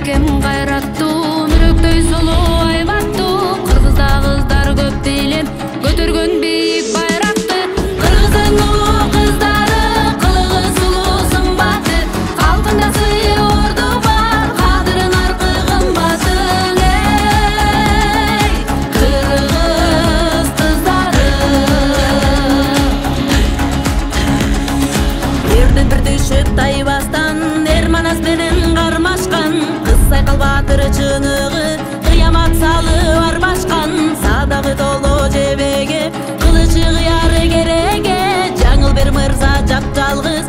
Эркем кайраттуу, мүрөктөй сулуу айбаттуу, кыргызда кыздар көп билем, көтөргөн бийик байракты. Кыргыздын улуу кыздары, кылыгы сулуу сымбаты, калкында сыйы орду бар, кадырын аркы кымбатын. Эй, кыргыз кыздары. Эрден бир түшүп тайбастан, Эрманас менен кармашкан, кыз сайкал баатыры чыныгы, кыямат салып арбашкан. Садагы толо жебеге, кылычы кыяры кереге, жаңыл бер мырза жап жалгыз.